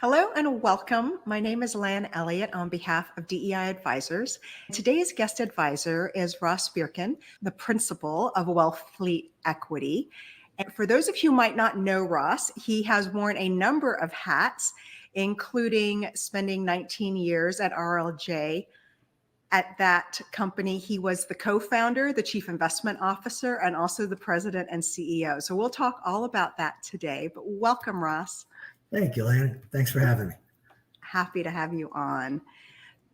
Hello and welcome. My name is Lan Elliott on behalf of DEI Advisors. Today's guest advisor is Ross Bierkan, the principal of Wellfleet Equity. And for those of you who might not know Ross, he has worn a number of hats, including spending 19 years at RLJ. At that company, he was the co-founder, the chief investment officer, and also the president and CEO. So we'll talk all about that today, but welcome, Ross. Thank you, Lana. Thanks for having me. Happy to have you on.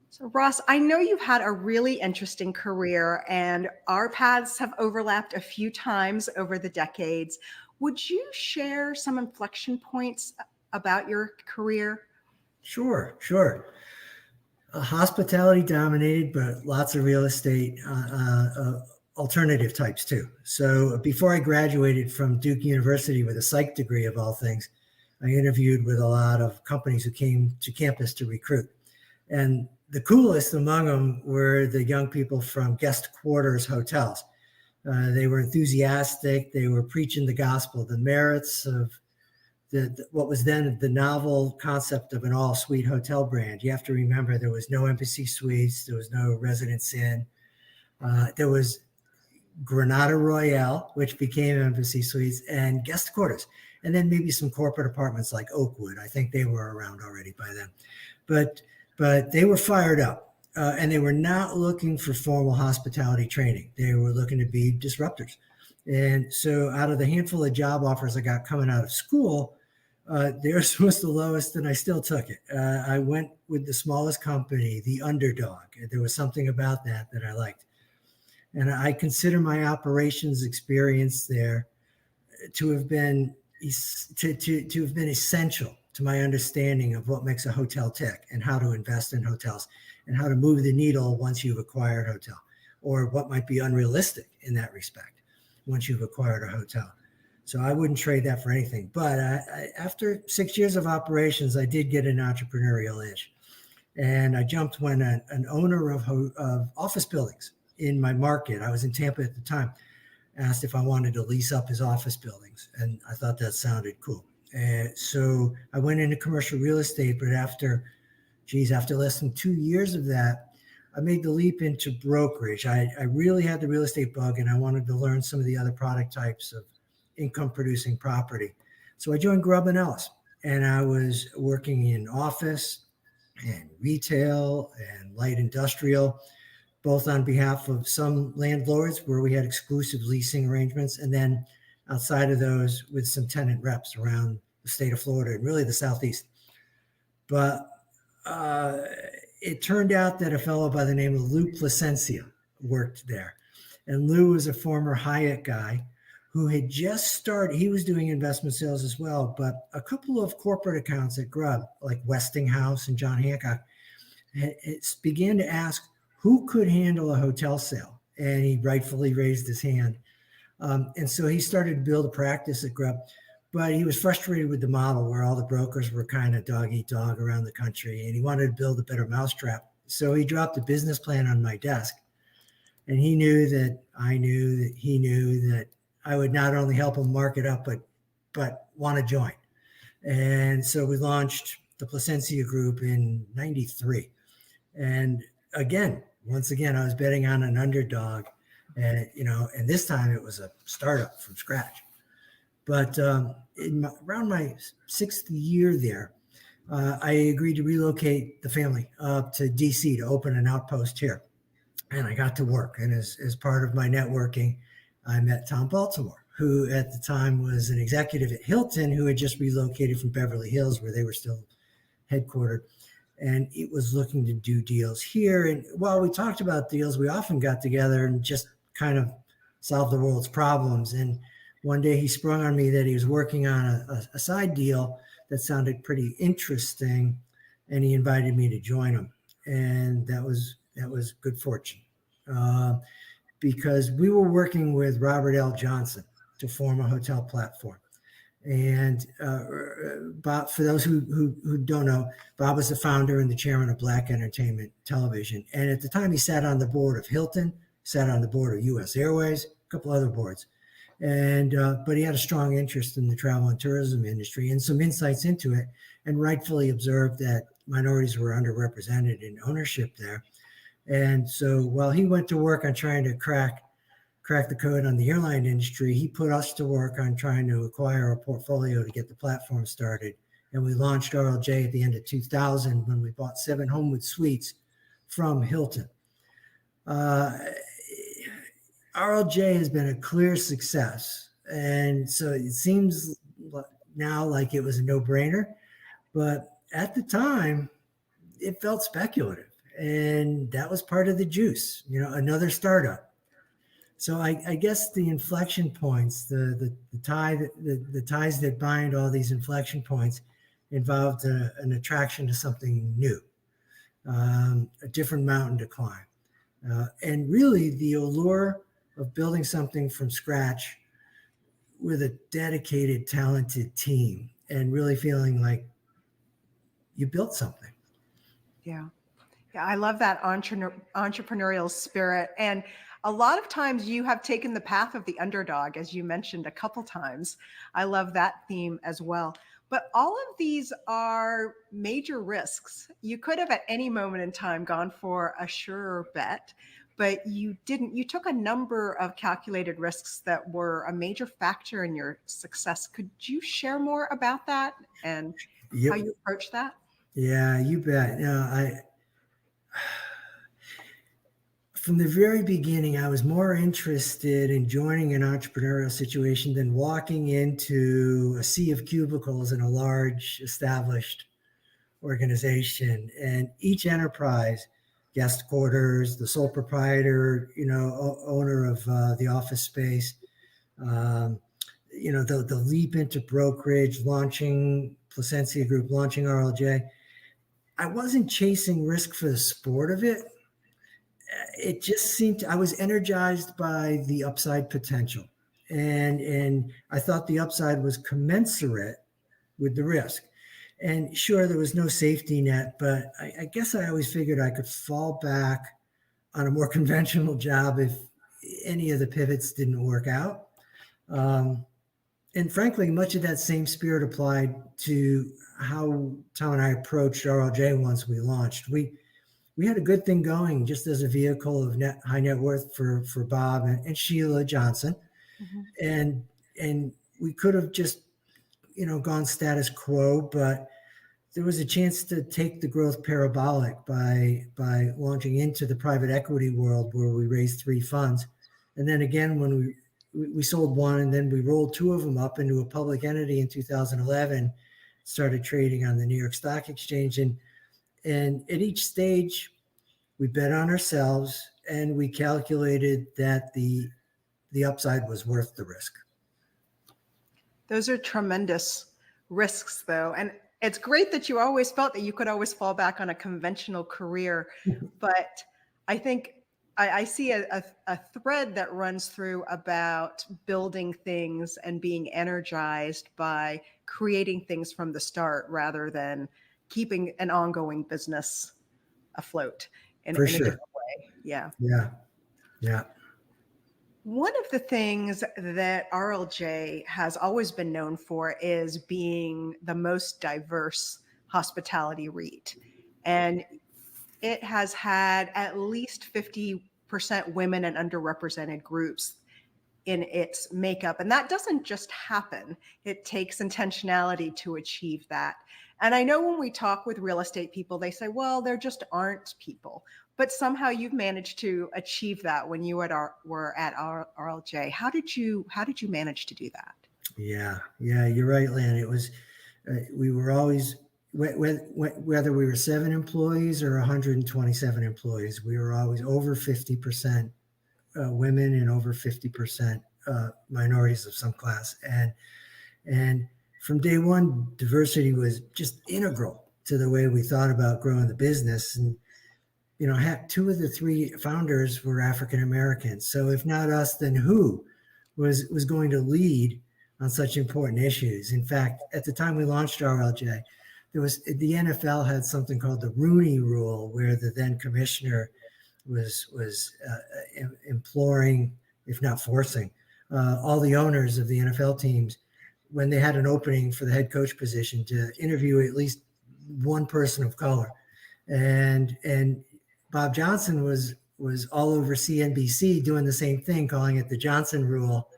So, Ross, I know you've had a really interesting career and our paths have overlapped a few times over the decades. Would you share some inflection points about your career? Sure. Hospitality dominated, but lots of real estate alternative types too. So before I graduated from Duke University with a psych degree of all things, I interviewed with a lot of companies who came to campus to recruit. And the coolest among them were the young people from guest quarters hotels. They were enthusiastic. They were preaching the gospel, the merits of what was then the novel concept of an all-suite hotel brand. You have to remember there was no Embassy Suites. There was no Residence Inn. There was Granada Royale, which became Embassy Suites, and guest quarters. And then maybe some corporate apartments like Oakwood. I think they were around already by then. But they were fired up, and they were not looking for formal hospitality training. They were looking to be disruptors. And so out of the handful of job offers I got coming out of school, theirs was the lowest, and I still took it. I went with the smallest company, the underdog. There was something about that I liked. And I consider my operations experience there to have been essential to my understanding of what makes a hotel tick and how to invest in hotels and how to move the needle once you've acquired a hotel, or what might be unrealistic in that respect once you've acquired a hotel. So I wouldn't trade that for anything. But after 6 years of operations, I did get an entrepreneurial itch. And I jumped when an owner of office buildings in my market, I was in Tampa at the time, asked if I wanted to lease up his office buildings. And I thought that sounded cool. And so I went into commercial real estate, but after less than 2 years of that, I made the leap into brokerage. I really had the real estate bug, and I wanted to learn some of the other product types of income producing property. So I joined Grubb & Ellis, and I was working in office and retail and light industrial, both on behalf of some landlords where we had exclusive leasing arrangements, and then outside of those with some tenant reps around the state of Florida and really the Southeast. But it turned out that a fellow by the name of Lou Placencia worked there. And Lou was a former Hyatt guy who had just started. He was doing investment sales as well, but a couple of corporate accounts at Grubb, like Westinghouse and John Hancock, began to ask who could handle a hotel sale. And he rightfully raised his hand. And so he started to build a practice at Grubb, but he was frustrated with the model where all the brokers were kind of dog eat dog around the country, and he wanted to build a better mousetrap. So he dropped a business plan on my desk, and he knew that I knew that he knew that I would not only help him mark it up, but want to join. And so we launched the Placencia Group in '93. And once again, I was betting on an underdog. And, and this time it was a startup from scratch. But around my 6th year there, I agreed to relocate the family up to DC to open an outpost here. And I got to work. And as part of my networking, I met Tom Baltimore, who at the time was an executive at Hilton, who had just relocated from Beverly Hills, where they were still headquartered. And it was looking to do deals here. And while we talked about deals, we often got together and just kind of solve the world's problems. And one day he sprung on me that he was working on a side deal that sounded pretty interesting, and he invited me to join him. And that was good fortune, because we were working with Robert L. Johnson to form a hotel platform. And Bob, for those who don't know, Bob was the founder and the chairman of Black Entertainment Television. And at the time, he sat on the board of Hilton, sat on the board of U.S. Airways, a couple other boards. And but he had a strong interest in the travel and tourism industry and some insights into it, and rightfully observed that minorities were underrepresented in ownership there. And so while he went to work on trying to crack the code on the airline industry, he put us to work on trying to acquire a portfolio to get the platform started. And we launched RLJ at the end of 2000 when we bought 7 Homewood Suites from Hilton. RLJ has been a clear success. And so it seems now like it was a no-brainer. But at the time, it felt speculative. And that was part of the juice, another startup. So I guess the inflection points, the ties that bind all these inflection points involved an attraction to something new, a different mountain to climb. And really the allure of building something from scratch with a dedicated, talented team and really feeling like you built something. Yeah. Yeah, I love that entrepreneurial spirit. And a lot of times you have taken the path of the underdog, as you mentioned a couple times. I love that theme as well. But all of these are major risks. You could have at any moment in time gone for a surer bet, but you didn't. You took a number of calculated risks that were a major factor in your success. Could you share more about that and how you approach that? Yeah, you bet. From the very beginning, I was more interested in joining an entrepreneurial situation than walking into a sea of cubicles in a large established organization. And each enterprise, guest quarters, the sole proprietor, owner of the office space, the leap into brokerage, launching Placencia Group, launching RLJ. I wasn't chasing risk for the sport of it. It just seemed I was energized by the upside potential. And I thought the upside was commensurate with the risk. And sure, there was no safety net, but I guess I always figured I could fall back on a more conventional job if any of the pivots didn't work out. And frankly, much of that same spirit applied to how Tom and I approached RLJ once we launched. We had a good thing going just as a vehicle of high net worth for Bob and Sheila Johnson. Mm-hmm. And we could have just, gone status quo, but there was a chance to take the growth parabolic by launching into the private equity world where we raised 3 funds. And then again, when we sold one and then we rolled 2 of them up into a public entity in 2011, started trading on the New York Stock Exchange. And at each stage, we bet on ourselves and we calculated that the upside was worth the risk. Those are tremendous risks, though. And it's great that you always felt that you could always fall back on a conventional career. But I think I see a thread that runs through about building things and being energized by creating things from the start rather than keeping an ongoing business afloat in a different way. Yeah. One of the things that RLJ has always been known for is being the most diverse hospitality REIT. And it has had at least 50% women and underrepresented groups in its makeup. And that doesn't just happen. It takes intentionality to achieve that. And I know when we talk with real estate people, they say, well, there just aren't people. But somehow you've managed to achieve that when you were at RLJ. How did you manage to do that? Yeah, you're right, Lan. It was, we were always, whether we were 7 employees or 127 employees, we were always over 50% women and over 50% minorities of some class. And from day one, diversity was just integral to the way we thought about growing the business. And 2 of the 3 founders were African Americans. So if not us, then who was going to lead on such important issues? In fact, at the time we launched RLJ, the NFL had something called the Rooney Rule, where the then commissioner was imploring, if not forcing, all the owners of the NFL teams, when they had an opening for the head coach position, to interview at least one person of color. And Bob Johnson was all over CNBC doing the same thing, calling it the Johnson rule,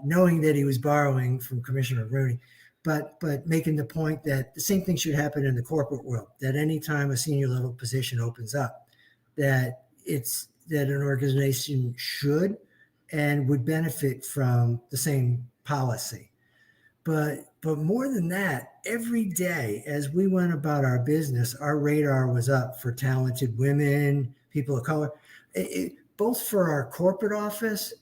knowing that he was borrowing from Commissioner Rooney, but making the point that the same thing should happen in the corporate world, that anytime a senior level position opens up, that an organization should and would benefit from the same policy. But more than that, every day as we went about our business, our radar was up for talented women, people of color, both for our corporate office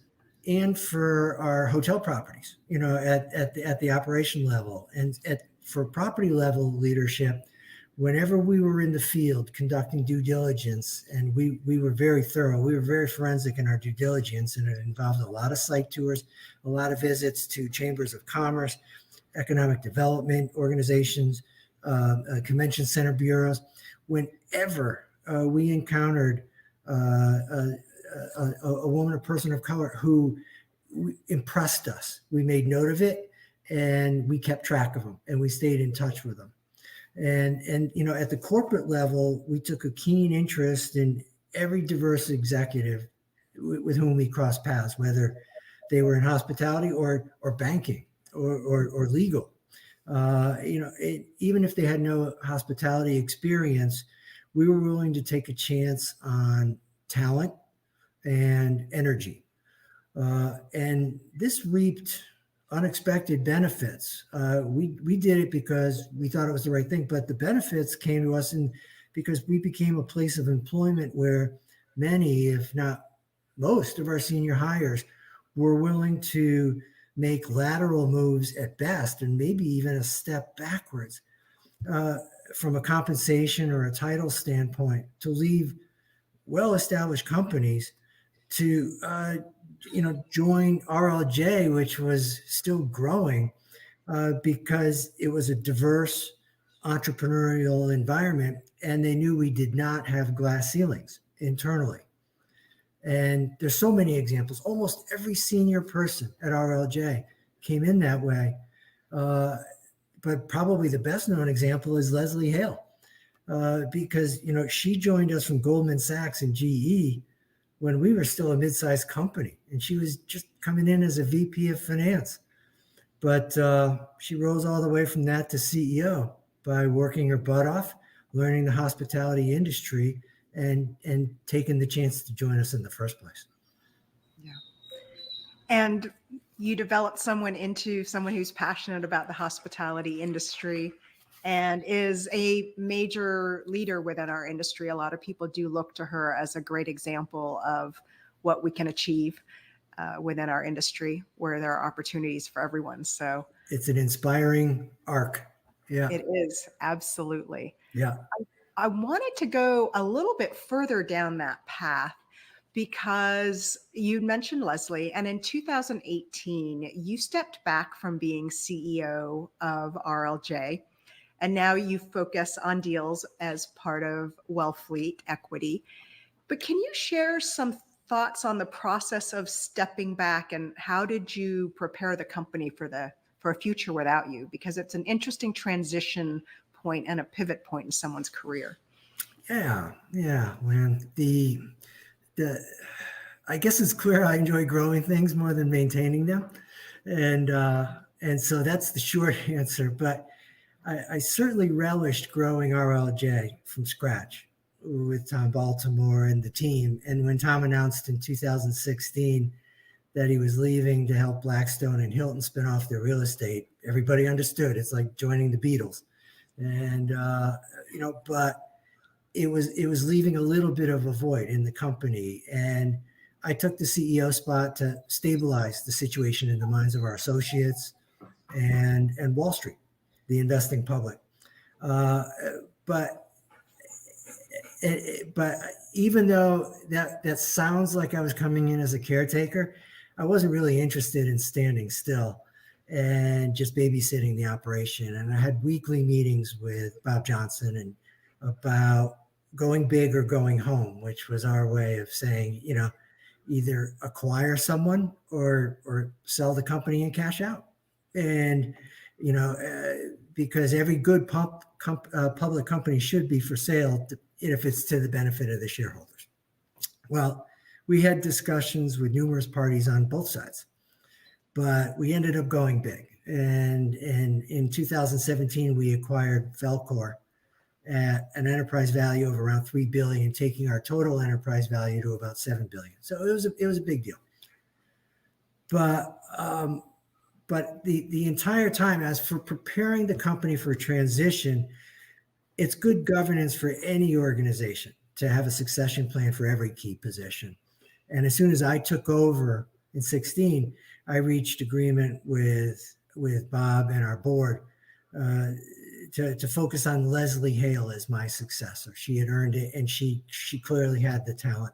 and for our hotel properties, at the operation level, and for property level leadership. Whenever we were in the field conducting due diligence, and we were very thorough, we were very forensic in our due diligence, and it involved a lot of site tours, a lot of visits to chambers of commerce, economic development organizations, convention center bureaus. Whenever we encountered a woman or person of color who impressed us, we made note of it, and we kept track of them, and we stayed in touch with them. And at the corporate level, we took a keen interest in every diverse executive with whom we crossed paths, whether they were in hospitality or banking or legal. Even if they had no hospitality experience, we were willing to take a chance on talent and energy. And this reaped unexpected benefits. We did it because we thought it was the right thing, but the benefits came to us because we became a place of employment where many, if not most, of our senior hires were willing to make lateral moves at best, and maybe even a step backwards from a compensation or a title standpoint, to leave well-established companies to join RLJ, which was still growing, because it was a diverse entrepreneurial environment, and they knew we did not have glass ceilings internally. And there's so many examples. Almost every senior person at RLJ came in that way. But probably the best known example is Leslie Hale, because she joined us from Goldman Sachs and GE when we were still a mid-sized company, and she was just coming in as a VP of finance. But she rose all the way from that to CEO by working her butt off, learning the hospitality industry, and taking the chance to join us in the first place. Yeah. And you developed someone into someone who's passionate about the hospitality industry and is a major leader within our industry. A lot of people do look to her as a great example of what we can achieve within our industry, where there are opportunities for everyone. So it's an inspiring arc. Yeah, it is. Absolutely. Yeah. I wanted to go a little bit further down that path because you mentioned Leslie, and in 2018, you stepped back from being CEO of RLJ, and now you focus on deals as part of Wellfleet Equity. But can you share some thoughts on the process of stepping back, and how did you prepare the company for a future without you? Because it's an interesting transition point and a pivot point in someone's career. Yeah, Lynn. I guess it's clear I enjoy growing things more than maintaining them, and so that's the short answer. But I certainly relished growing RLJ from scratch with Tom Baltimore and the team. And when Tom announced in 2016 that he was leaving to help Blackstone and Hilton spin off their real estate, everybody understood. It's like joining the Beatles. And but it was leaving a little bit of a void in the company, and I took the CEO spot to stabilize the situation in the minds of our associates and Wall Street, the investing public. But even though that sounds like I was coming in as a caretaker, I wasn't really interested in standing still and just babysitting the operation. And I had weekly meetings with Bob Johnson and about going big or going home, which was our way of saying, either acquire someone or sell the company and cash out. And, because every good public company should be for sale if it's to the benefit of the shareholders. Well, we had discussions with numerous parties on both sides, but we ended up going big. And in 2017, we acquired Velcor at an enterprise value of around $3 billion, taking our total enterprise value to about $7 billion. So it was a big deal. But the entire time, as for preparing the company for transition, it's good governance for any organization to have a succession plan for every key position. And as soon as I took over in 2016, I reached agreement with Bob and our board to focus on Leslie Hale as my successor. She had earned it, and she clearly had the talent.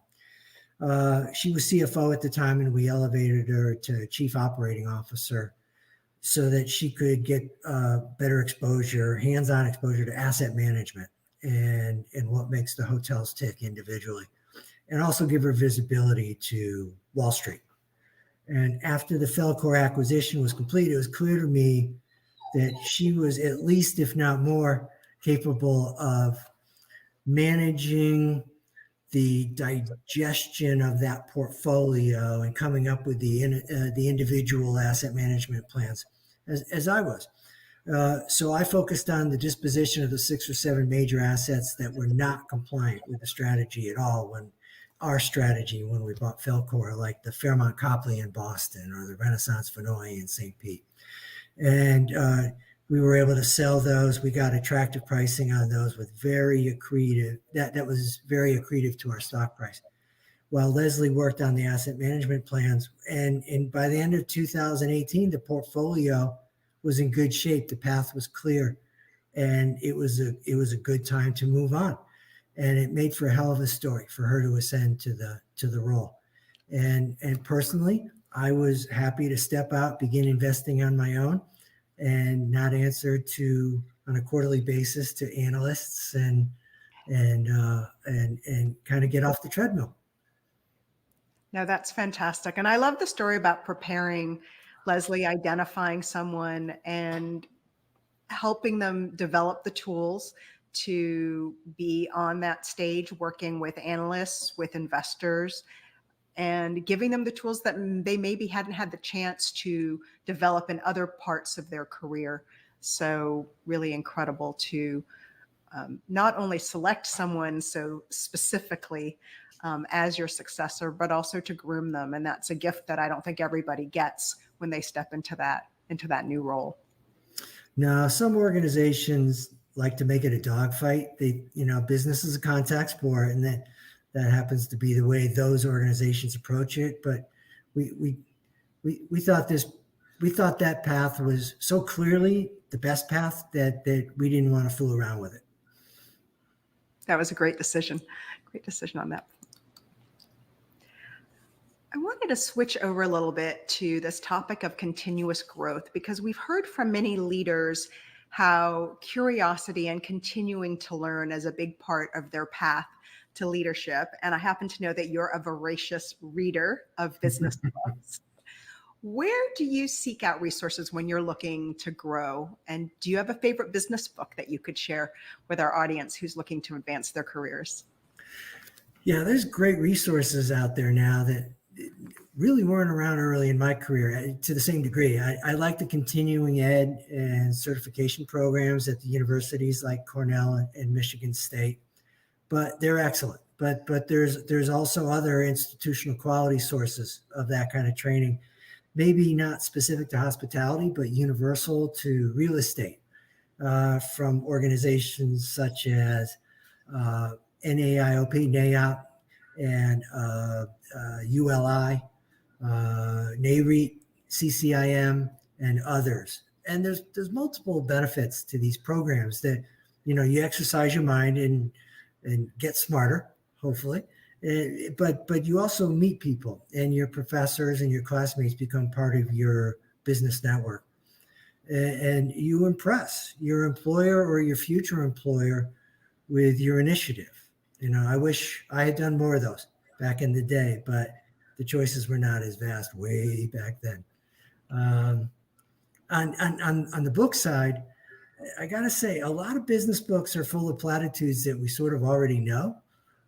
She was CFO at the time, and we elevated her to Chief Operating Officer so that she could get better exposure, hands-on exposure to asset management and what makes the hotels tick individually, and also give her visibility to Wall Street. And after the Velcor acquisition was complete, it was clear to me that she was at least, if not more, capable of managing the digestion of that portfolio and coming up with the individual asset management plans as I was. So I focused on the disposition of the 6 or 7 major assets that were not compliant with the strategy at all when we bought Velcor, like the Fairmont Copley in Boston or the Renaissance Vinoy in St. Pete. And we were able to sell those. We got attractive pricing on those with very accretive, that was very accretive to our stock price. While Leslie worked on the asset management plans. And by the end of 2018, the portfolio was in good shape. The path was clear, and it was a good time to move on. And it made for a hell of a story for her to ascend to the role. And personally, I was happy to step out, begin investing on my own, and not answer on a quarterly basis to analysts and kind of get off the treadmill. No, that's fantastic. And I love the story about preparing Leslie, identifying someone and helping them develop the tools to be on that stage, working with analysts, with investors, and giving them the tools that they maybe hadn't had the chance to develop in other parts of their career. So really incredible to not only select someone so specifically as your successor, but also to groom them. And that's a gift that I don't think everybody gets when they step into that new role. Now, some organizations like to make it a dogfight. Business is a contact sport, and that happens to be the way those organizations approach it. But we thought that path was so clearly the best path that we didn't want to fool around with it. That was a great decision. Great decision on that. I wanted to switch over a little bit to this topic of continuous growth, because we've heard from many leaders how curiosity and continuing to learn is a big part of their path to leadership. And I happen to know that you're a voracious reader of business books. Where do you seek out resources when you're looking to grow? And do you have a favorite business book that you could share with our audience who's looking to advance their careers? Yeah, there's great resources out there now that really weren't around early in my career to the same degree. I like the continuing ed and certification programs at the universities like Cornell and Michigan State, but they're excellent. But there's also other institutional quality sources of that kind of training, maybe not specific to hospitality, but universal to real estate, from organizations such as NAIOP, NAIOP, and ULI, NAREIT, CCIM, and others. And there's multiple benefits to these programs that, you exercise your mind and get smarter, hopefully. But you also meet people, and your professors and your classmates become part of your business network. And you impress your employer or your future employer with your initiative. I wish I had done more of those back in the day, but The choices were not as vast way back then. Um, on the book side, I got to say, a lot of business books are full of platitudes that we sort of already know.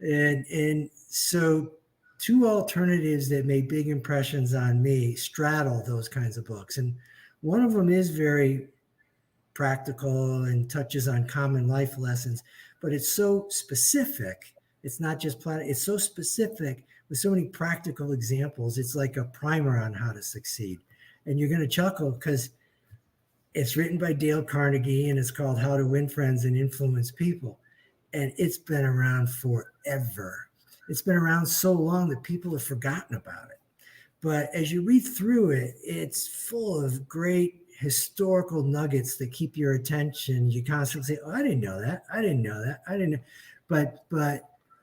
And so two alternatives that made big impressions on me straddle those kinds of books. And one of them is very practical and touches on common life lessons, but it's so specific. It's not just it's so specific with so many practical examples. It's like a primer on how to succeed. And you're going to chuckle because it's written by Dale Carnegie and it's called How to Win Friends and Influence People. And it's been around forever. It's been around so long that people have forgotten about it. But as you read through it, it's full of great historical nuggets that keep your attention. You constantly say, "Oh, I didn't know that. I didn't know that. I didn't know."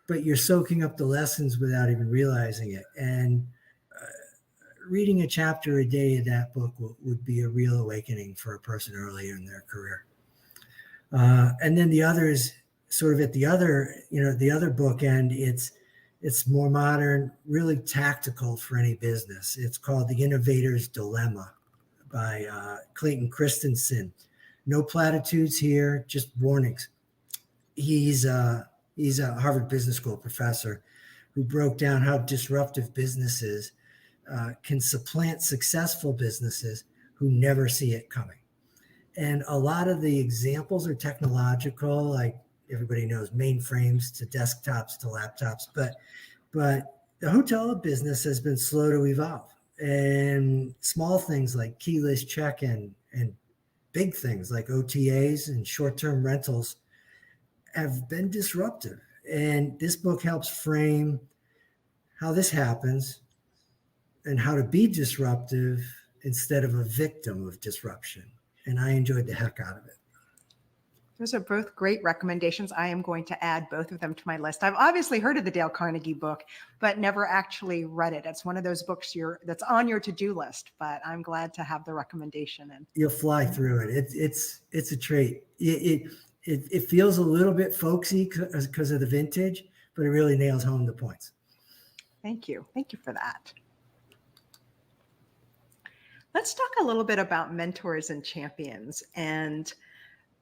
But you're soaking up the lessons without even realizing it. And reading a chapter a day of that book would be a real awakening for a person earlier in their career. And then the other is sort of at the other bookend. It's more modern, really tactical for any business. It's called The Innovator's Dilemma by Clayton Christensen. No platitudes here, just warnings. He's a Harvard Business School professor who broke down how disruptive businesses can supplant successful businesses who never see it coming. And a lot of the examples are technological, like everybody knows mainframes to desktops to laptops, but the hotel business has been slow to evolve. And small things like keyless check-in and big things like OTAs and short-term rentals have been disruptive. And this book helps frame how this happens and how to be disruptive instead of a victim of disruption. And I enjoyed the heck out of it. Those are both great recommendations. I am going to add both of them to my list. I've obviously heard of the Dale Carnegie book, but never actually read it. It's one of those books that's on your to-do list, but I'm glad to have the recommendation. And you'll fly through it. It's a treat. It feels a little bit folksy because of the vintage, but it really nails home the points. Thank you. Thank you for that. Let's talk a little bit about mentors and champions, and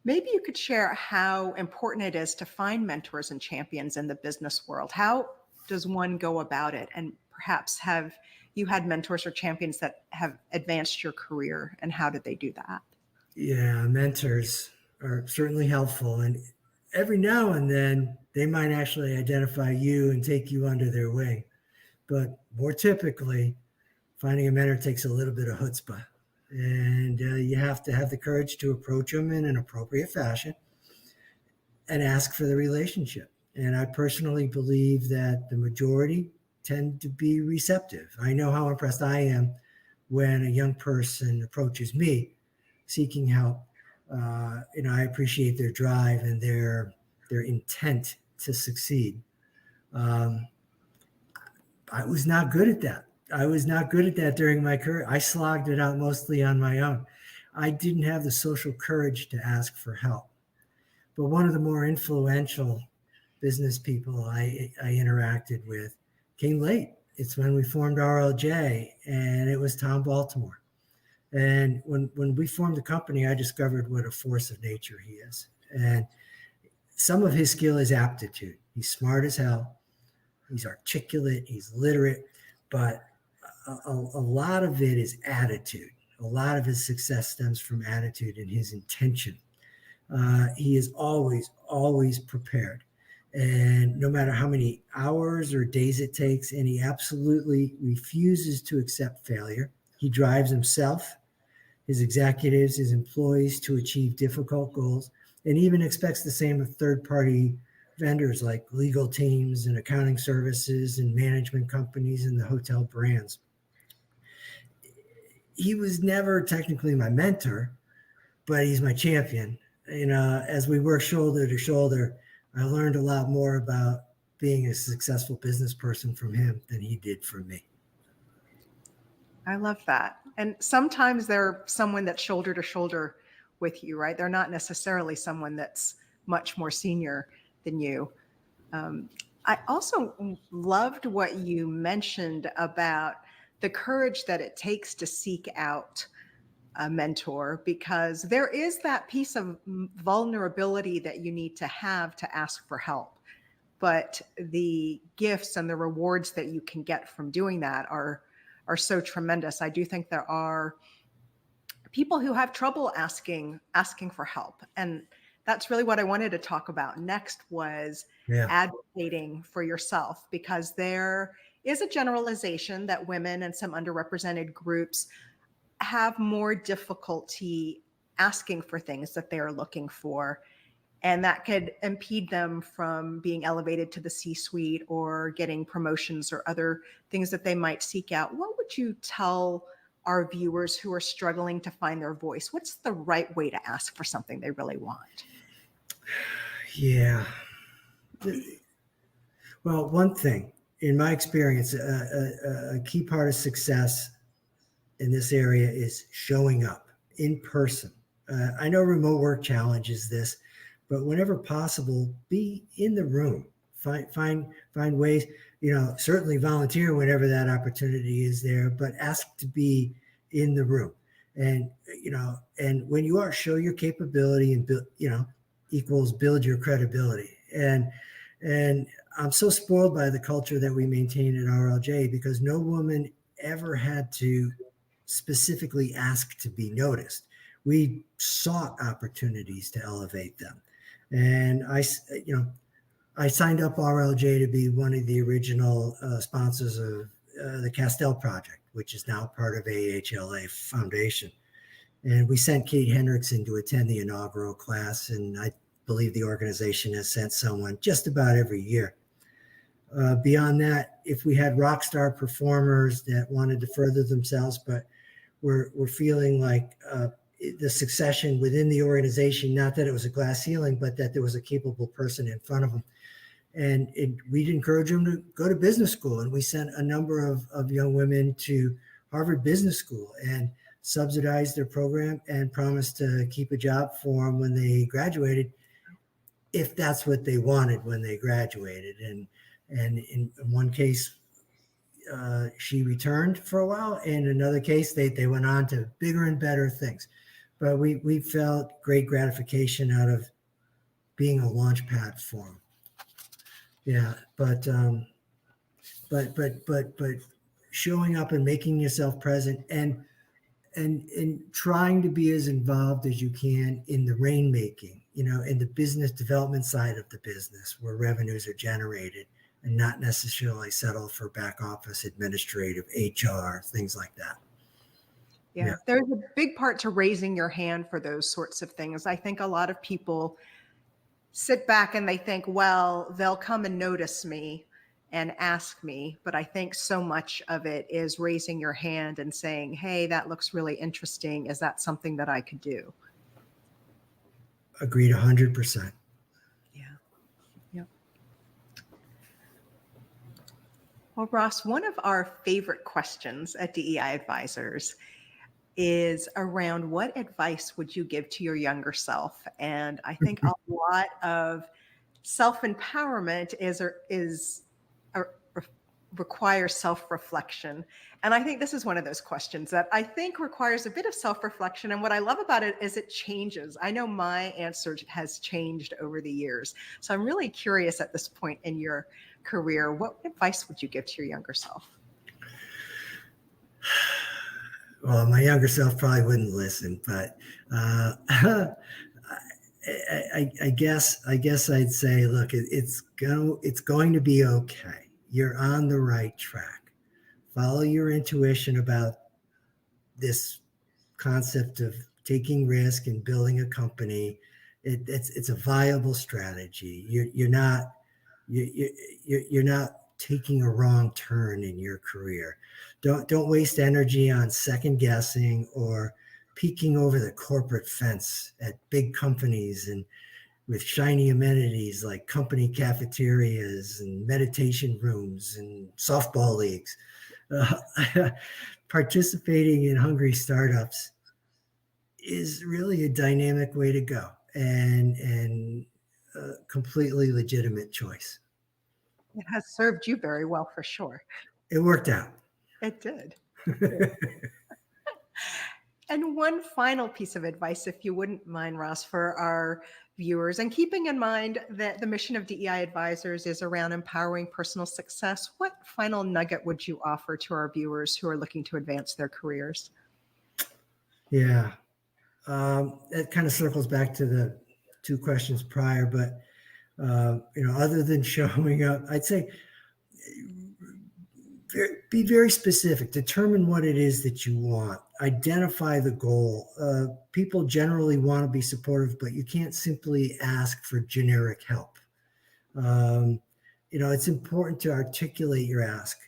maybe you could share how important it is to find mentors and champions in the business world. How does one go about it? And perhaps have you had mentors or champions that have advanced your career, and how did they do that? Yeah, mentors are certainly helpful. And every now and then they might actually identify you and take you under their wing. But more typically, finding a mentor takes a little bit of chutzpah. And you have to have the courage to approach them in an appropriate fashion and ask for the relationship. And I personally believe that the majority tend to be receptive. I know how impressed I am when a young person approaches me seeking help. I appreciate their drive and their intent to succeed. I was not good at that. I was not good at that during my career. I slogged it out mostly on my own. I didn't have the social courage to ask for help. But one of the more influential business people I interacted with came late. It's when we formed RLJ, and it was Tom Baltimore. And when we formed the company, I discovered what a force of nature he is. And some of his skill is aptitude. He's smart as hell. He's articulate. He's literate. But a lot of it is attitude. A lot of his success stems from attitude and his intention. He is always prepared. And no matter how many hours or days it takes, and he absolutely refuses to accept failure. He drives himself, his executives, his employees to achieve difficult goals, and even expects the same of third-party vendors like legal teams and accounting services and management companies and the hotel brands. He was never technically my mentor, but he's my champion. As we work shoulder to shoulder, I learned a lot more about being a successful business person from him than he did from me. I love that. And sometimes they're someone that's shoulder to shoulder with you, right? They're not necessarily someone that's much more senior than you. I also loved what you mentioned about the courage that it takes to seek out a mentor, because there is that piece of vulnerability that you need to have to ask for help. But the gifts and the rewards that you can get from doing that are so tremendous. I do think there are people who have trouble asking for help, and that's really what I wanted to talk about next was Yeah. advocating for yourself, because there is a generalization that women and some underrepresented groups have more difficulty asking for things that they are looking for, and that could impede them from being elevated to the C-suite or getting promotions or other things that they might seek out. What would you tell our viewers who are struggling to find their voice? What's the right way to ask for something they really want? Yeah. Well, one thing, in my experience, a key part of success in this area is showing up in person. I know remote work challenges this, but whenever possible, be in the room. Find ways. Certainly volunteer whenever that opportunity is there, but ask to be in the room. And and when you are, show your capability and build. Equals build your credibility. And I'm so spoiled by the culture that we maintain at RLJ, because no woman ever had to specifically ask to be noticed. We sought opportunities to elevate them. And I signed up RLJ to be one of the original sponsors of the Castell Project, which is now part of AHLA Foundation. And we sent Kate Hendrickson to attend the inaugural class, and I believe the organization has sent someone just about every year. Beyond that, if we had rock star performers that wanted to further themselves, but we're feeling like the succession within the organization, not that it was a glass ceiling, but that there was a capable person in front of them. And we'd encourage them to go to business school. And we sent a number of young women to Harvard Business School and subsidized their program and promised to keep a job for them when they graduated, if that's what they wanted when they graduated. And in one case, she returned for a while. In another case, they went on to bigger and better things. But we felt great gratification out of being a launch pad for them. Yeah, but showing up and making yourself present and trying to be as involved as you can in the rainmaking, in the business development side of the business where revenues are generated, and not necessarily settle for back office administrative HR, things like that. Yeah, there's a big part to raising your hand for those sorts of things. I think a lot of people sit back and they think, well, they'll come and notice me and ask me. But I think so much of it is raising your hand and saying, hey, that looks really interesting. Is that something that I could do? Agreed 100%. Yeah. Yeah. Well, Ross, one of our favorite questions at DEI Advisors is around what advice would you give to your younger self? And I think a lot of self-empowerment requires self-reflection. And I think this is one of those questions that I think requires a bit of self-reflection. And what I love about it is it changes. I know my answer has changed over the years. So I'm really curious at this point in your career, what advice would you give to your younger self? Well, my younger self probably wouldn't listen, but I guess I'd say, look, it's going to be okay. You're on the right track. Follow your intuition about this concept of taking risk and building a company. It's a viable strategy. You're not taking a wrong turn in your career. Don't waste energy on second guessing or peeking over the corporate fence at big companies and with shiny amenities like company cafeterias and meditation rooms and softball leagues. Participating in hungry startups is really a dynamic way to go and a completely legitimate choice. It has served you very well for sure. It worked out. It did. It did. And one final piece of advice, if you wouldn't mind, Ross, for our viewers, and keeping in mind that the mission of DEI Advisors is around empowering personal success, what final nugget would you offer to our viewers who are looking to advance their careers? Yeah. It kind of circles back to the two questions prior, but other than showing up, I'd say be very specific. Determine what it is that you want. Identify the goal. People generally want to be supportive, but you can't simply ask for generic help. It's important to articulate your ask,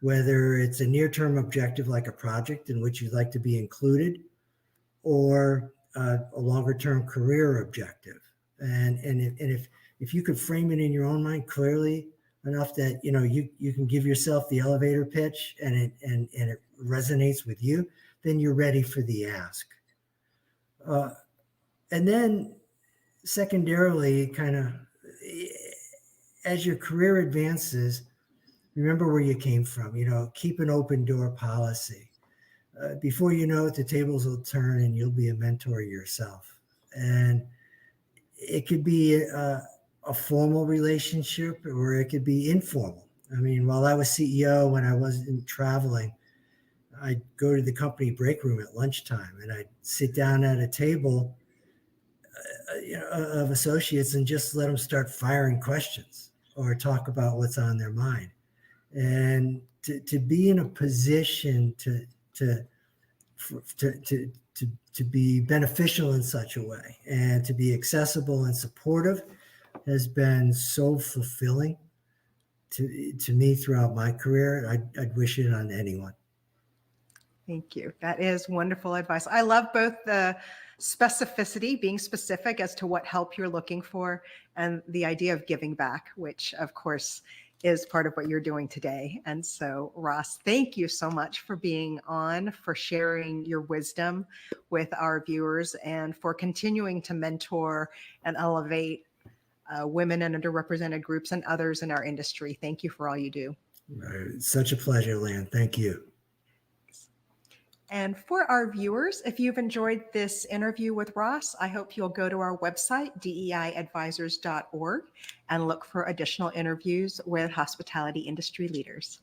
whether it's a near-term objective like a project in which you'd like to be included, or a longer-term career objective. And if you could frame it in your own mind clearly enough that you can give yourself the elevator pitch and it resonates with you, then you're ready for the ask. And then secondarily, kind of as your career advances, remember where you came from. Keep an open door policy. Before you know it, the tables will turn and you'll be a mentor yourself. And it could be a formal relationship, or it could be informal. I mean, while I was CEO, when I wasn't traveling, I'd go to the company break room at lunchtime and I'd sit down at a table of associates and just let them start firing questions or talk about what's on their mind. And to be in a position to be beneficial in such a way and to be accessible and supportive has been so fulfilling to me throughout my career. I'd wish it on anyone. Thank you. That is wonderful advice. I love both the specificity, being specific as to what help you're looking for, and the idea of giving back, which of course is part of what you're doing today. And so, Ross, thank you so much for being on, for sharing your wisdom with our viewers, and for continuing to mentor and elevate women and underrepresented groups and others in our industry. Thank you for all you do. Such a pleasure, Lan. Thank you. And for our viewers, if you've enjoyed this interview with Ross, I hope you'll go to our website, deiadvisors.org, and look for additional interviews with hospitality industry leaders.